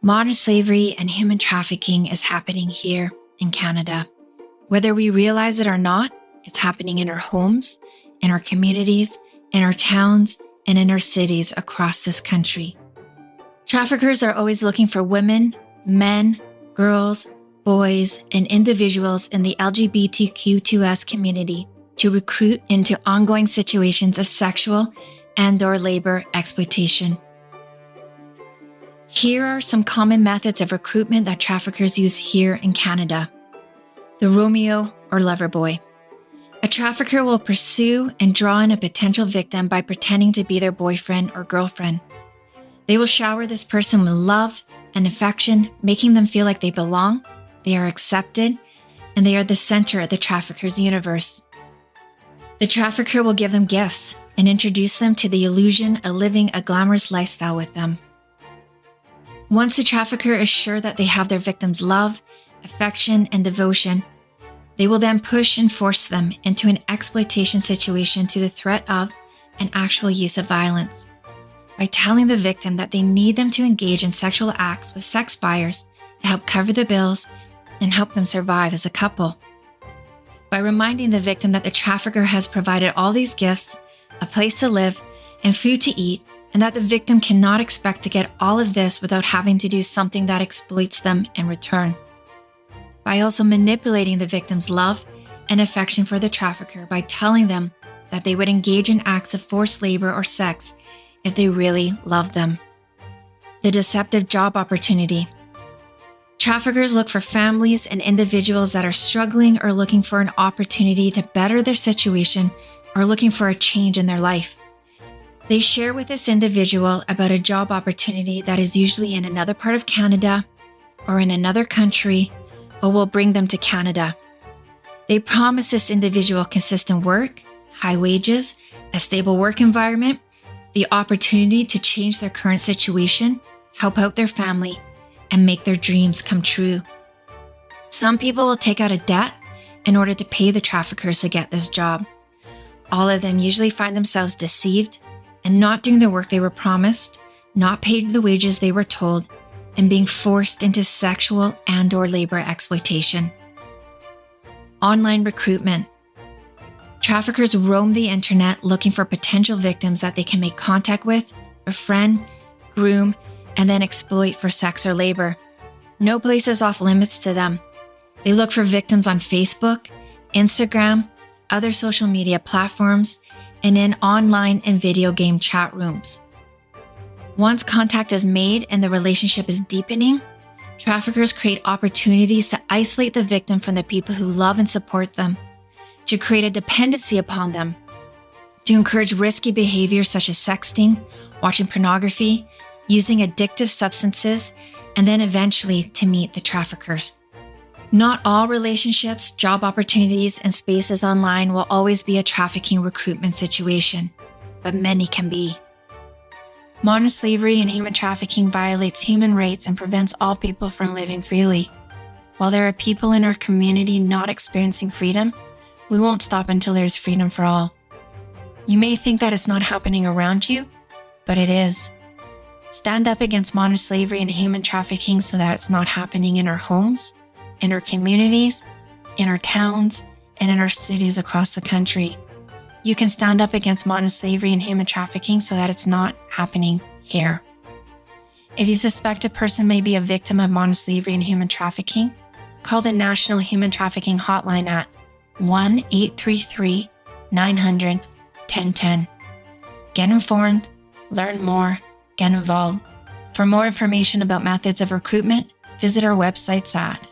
Modern slavery and human trafficking is happening here in Canada. Whether we realize it or not, it's happening in our homes, in our communities, in our towns, and in our cities across this country. Traffickers are always looking for women, men, girls, boys, and individuals in the LGBTQ2S community to recruit into ongoing situations of sexual and/or labor exploitation. Here are some common methods of recruitment that traffickers use here in Canada. The Romeo or lover boy. A trafficker will pursue and draw in a potential victim by pretending to be their boyfriend or girlfriend. They will shower this person with love and affection, making them feel like they belong, they are accepted, and they are the center of the trafficker's universe. The trafficker will give them gifts and introduce them to the illusion of living a glamorous lifestyle with them. Once the trafficker is sure that they have their victim's love, affection, and devotion, they will then push and force them into an exploitation situation through the threat of and actual use of violence. By telling the victim that they need them to engage in sexual acts with sex buyers to help cover the bills and help them survive as a couple. By reminding the victim that the trafficker has provided all these gifts, a place to live, and food to eat, and that the victim cannot expect to get all of this without having to do something that exploits them in return. By also manipulating the victim's love and affection for the trafficker by telling them that they would engage in acts of forced labor or sex if they really loved them. The deceptive job opportunity. Traffickers look for families and individuals that are struggling or looking for an opportunity to better their situation or looking for a change in their life. They share with this individual about a job opportunity that is usually in another part of Canada or in another country, or will bring them to Canada. They promise this individual consistent work, high wages, a stable work environment, the opportunity to change their current situation, help out their family, and make their dreams come true. Some people will take out a debt in order to pay the traffickers to get this job. All of them usually find themselves deceived and not doing the work they were promised, not paid the wages they were told, and being forced into sexual and/or labor exploitation. Online recruitment. Traffickers roam the internet looking for potential victims that they can make contact with, befriend, groom, and then exploit for sex or labor. No place is off limits to them. They look for victims on Facebook, Instagram, other social media platforms, and in online and video game chat rooms. Once contact is made and the relationship is deepening, traffickers create opportunities to isolate the victim from the people who love and support them, to create a dependency upon them, to encourage risky behaviors such as sexting, watching pornography, using addictive substances, and then eventually to meet the traffickers. Not all relationships, job opportunities, and spaces online will always be a trafficking recruitment situation, but many can be. Modern slavery and human trafficking violates human rights and prevents all people from living freely. While there are people in our community not experiencing freedom, we won't stop until there's freedom for all. You may think that it's not happening around you, but it is. Stand up against modern slavery and human trafficking so that it's not happening in our homes, in our communities, in our towns, and in our cities across the country. You can stand up against modern slavery and human trafficking so that it's not happening here. If you suspect a person may be a victim of modern slavery and human trafficking, call the National Human Trafficking Hotline at 1-833-900-1010. Get informed, learn more, get involved. For more information about methods of recruitment, visit our websites at